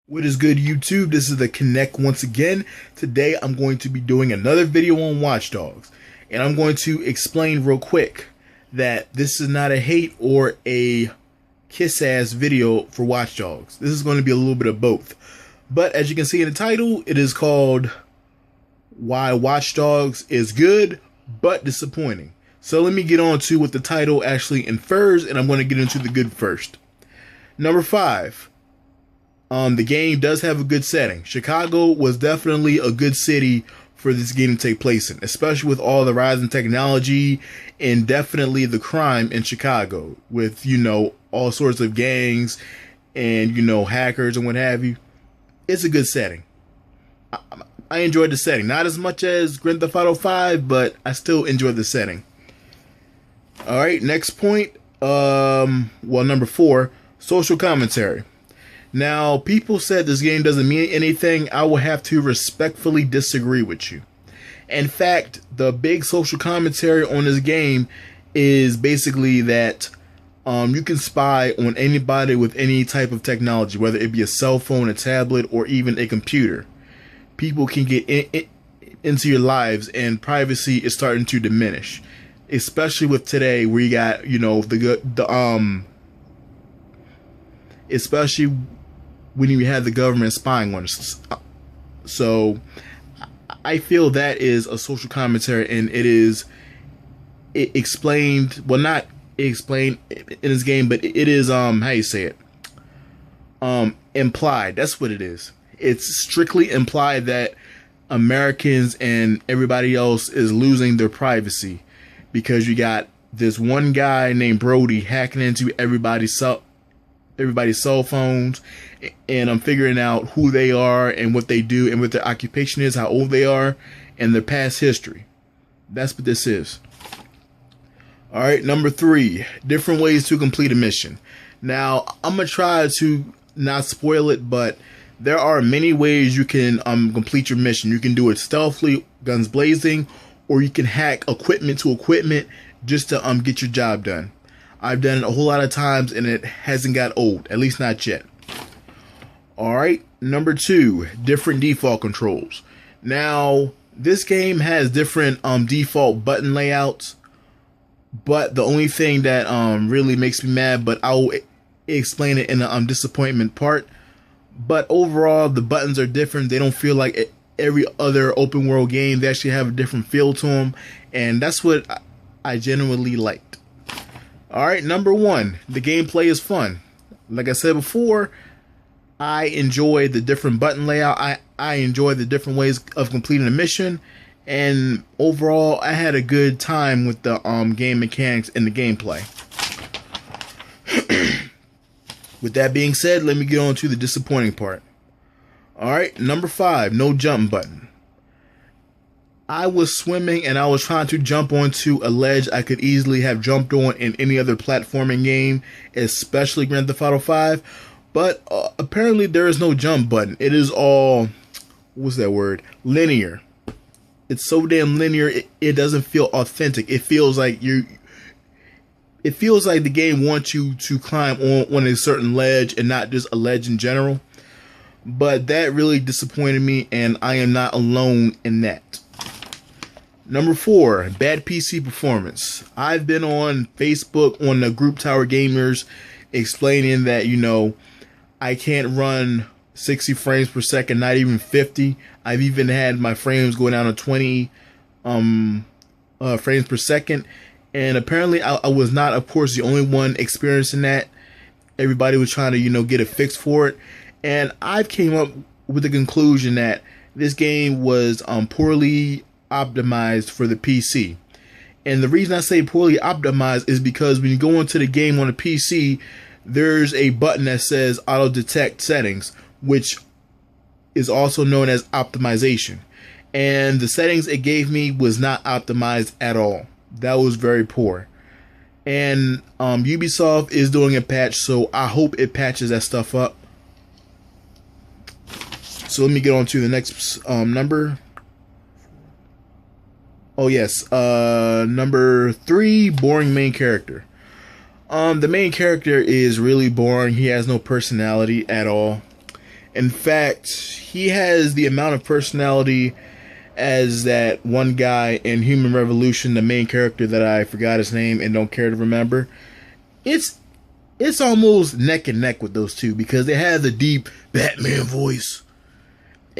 What is good, YouTube? This is the Connect once again. Today I'm going to be doing another video on Watch Dogs, and I'm going to explain real quick that this is not a hate or a kiss ass video for Watch Dogs. This is going to be a little bit of both. But as you can see in the title, it is called Why Watch Dogs is Good but Disappointing. So let me get on to what the title actually infers, and I'm going to get into the good first. Number 5. The game does have a good setting. Chicago was definitely a good city for this game to take place in, especially with all the rise in technology and definitely the crime in Chicago with, all sorts of gangs and, hackers and what have you. It's a good setting. I enjoyed the setting. Not as much as Grand Theft Auto 5, but I still enjoyed the setting. Alright, next point. Number 4, social commentary. Now, people said this game doesn't mean anything. I will have to respectfully disagree with you. In fact, the big social commentary on this game is basically that you can spy on anybody with any type of technology, whether it be a cell phone, a tablet, or even a computer. People can get into your lives, and privacy is starting to diminish, especially with today, where you got especially when you have the government spying on us. So I feel that is a social commentary, and it explained, well, not explained in this game, but it is how you say it, implied. That's what it is. It's strictly implied that Americans and everybody else is losing their privacy because you got this one guy named Brody hacking into everybody's cell phones, and I'm figuring out who they are and what they do and what their occupation is, how old they are, and their past history. That's what this is. Alright, number 3, different ways to complete a mission. Now, I'm going to try to not spoil it, but there are many ways you can complete your mission. You can do it stealthily, guns blazing, or you can hack equipment to equipment just to get your job done. I've done it a whole lot of times, and it hasn't got old, at least not yet. Alright, number 2, different default controls. Now, this game has different default button layouts, but the only thing that really makes me mad, but I'll explain it in the disappointment part, but overall, the buttons are different. They don't feel like every other open world game. They actually have a different feel to them, and that's what I genuinely liked. Alright, number 1, the gameplay is fun. Like I said before, I enjoy the different button layout. I enjoy the different ways of completing a mission, and overall, I had a good time with the game mechanics and the gameplay. With that being said, let me get on to the disappointing part. Alright, number 5, no jump button. I was swimming and I was trying to jump onto a ledge I could easily have jumped on in any other platforming game, especially Grand Theft Auto 5. But apparently there is no jump button. It is all, what's that word? Linear. It's so damn linear, it doesn't feel authentic. It feels like the game wants you to climb on a certain ledge and not just a ledge in general. But that really disappointed me, and I am not alone in that. Number 4, bad PC performance. I've been on Facebook on the group Tower Gamers explaining that, I can't run 60 frames per second, not even 50. I've even had my frames go down to 20 frames per second. And apparently I was not, of course, the only one experiencing that. Everybody was trying to, get a fix for it. And I came up with the conclusion that this game was poorly optimized for the PC. And the reason I say poorly optimized is because when you go into the game on a PC, there's a button that says auto detect settings, which is also known as optimization. And the settings it gave me was not optimized at all. That was very poor. And Ubisoft is doing a patch, so I hope it patches that stuff up. So let me get on to the next number. Oh yes, number 3, boring main character. The main character is really boring. He has no personality at all. In fact, he has the amount of personality as that one guy in Human Revolution, the main character that I forgot his name and don't care to remember. It's almost neck and neck with those two because they have the deep Batman voice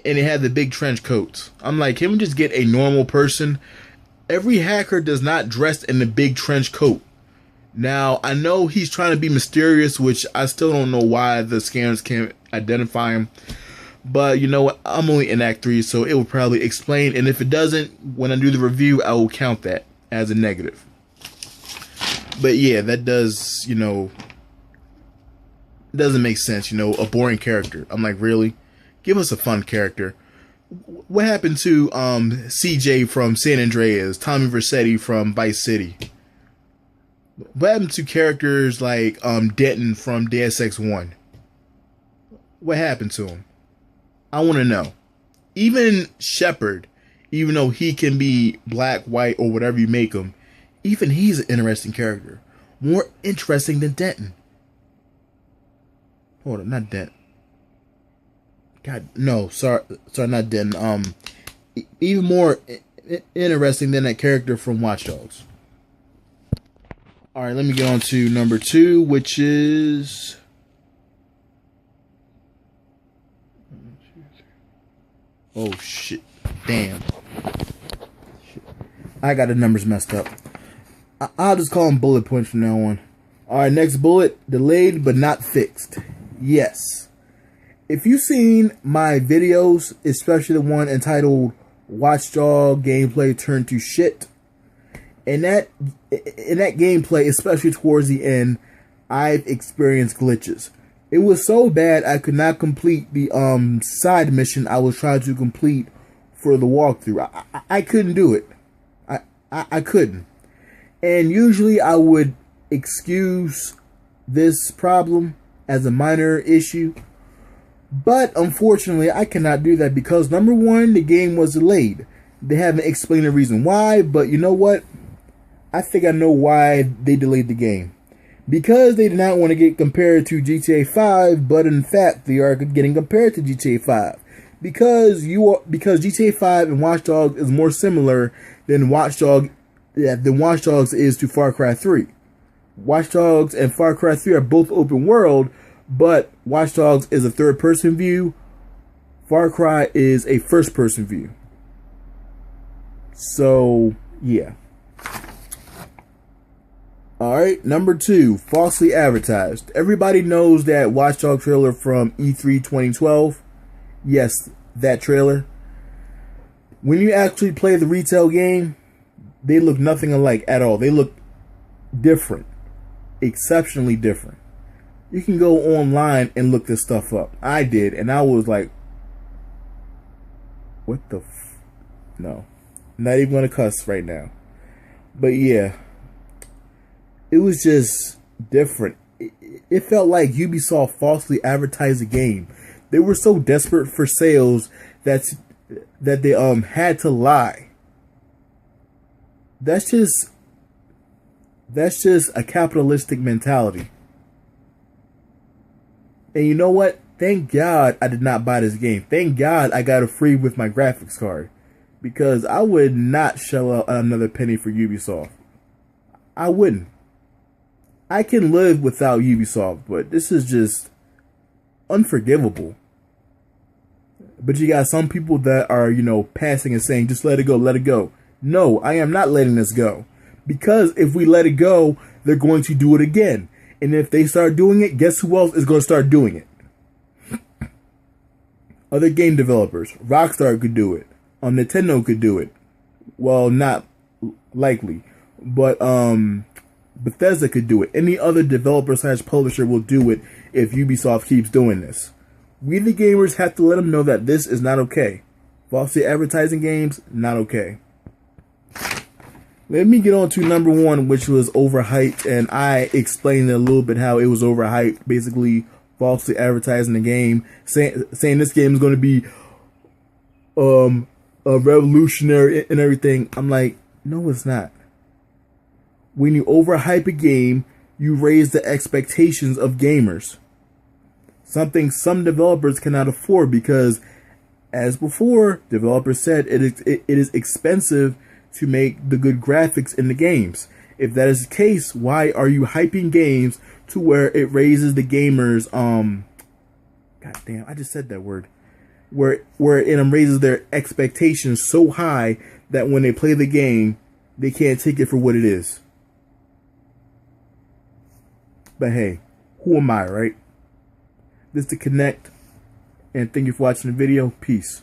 and they have the big trench coats. I'm like, can we just get a normal person? Every hacker does not dress in the big trench coat. Now, I know he's trying to be mysterious, which I still don't know why the scanners can't identify him. But you know what? I'm only in Act 3, so it will probably explain. And if it doesn't, when I do the review, I will count that as a negative. But yeah, that does, doesn't make sense. A boring character. I'm like, really? Give us a fun character. What happened to CJ from San Andreas, Tommy Vercetti from Vice City? What happened to characters like Denton from Deus Ex 1? What happened to him? I want to know. Even Shepard, even though he can be black, white, or whatever you make him, even he's an interesting character. More interesting than Denton. Hold on, not Denton. God, no, sorry, not Denton. Even more interesting than that character from Watch Dogs. All right, let me get on to number 2, which is... Oh, shit. Damn. Shit. I got the numbers messed up. I'll just call them bullet points from now on. All right, next bullet. Delayed but not fixed. Yes. If you've seen my videos, especially the one entitled Watchdog Gameplay Turned to Shit, in that gameplay, especially towards the end, I've experienced glitches. It was so bad I could not complete the side mission I was trying to complete for the walkthrough. I couldn't do it. I couldn't. And usually I would excuse this problem as a minor issue. But unfortunately I cannot do that because number one, the game was delayed. They haven't explained the reason why, but you know what? I think I know why they delayed the game. Because they did not want to get compared to GTA 5, but in fact they are getting compared to GTA 5. Because GTA 5 and Watch Dogs is more similar than Watch Dogs is to Far Cry 3. Watch Dogs and Far Cry 3 are both open world, but Watch Dogs is a third person view. Far Cry is a first person view. So, yeah. Alright, number 2, falsely advertised. Everybody knows that Watch Dogs trailer from E3 2012. Yes, that trailer. When you actually play the retail game, they look nothing alike at all. They look different. Exceptionally different. You can go online and look this stuff up. I did, and I was like, what the No. I'm not even going to cuss right now. But yeah. It was just different. It felt like Ubisoft falsely advertised the game. They were so desperate for sales that they had to lie. That's just a capitalistic mentality. And you know what? Thank God I did not buy this game. Thank God I got it free with my graphics card. Because I would not shell out another penny for Ubisoft. I wouldn't. I can live without Ubisoft, but this is just unforgivable. But you got some people that are, passing and saying, just let it go, let it go. No, I am not letting this go. Because if we let it go, they're going to do it again. And if they start doing it, guess who else is going to start doing it? Other game developers. Rockstar could do it. Nintendo could do it. Well, not likely. But, Bethesda could do it. Any other developer / publisher will do it if Ubisoft keeps doing this. We the gamers have to let them know that this is not okay. Falsely advertising games, not okay. Let me get on to number 1, which was overhyped, and I explained a little bit how it was overhyped. Basically, falsely advertising the game, saying this game is going to be a revolutionary and everything. I'm like, no, it's not. When you overhype a game, you raise the expectations of gamers. Something some developers cannot afford because, as before, developers said it is expensive to make the good graphics in the games. If that is the case, why are you hyping games to where it raises the gamers, god damn, I just said that word. Where it raises their expectations so high that when they play the game, they can't take it for what it is. But hey, who am I, right? This is The Connect, and thank you for watching the video. Peace.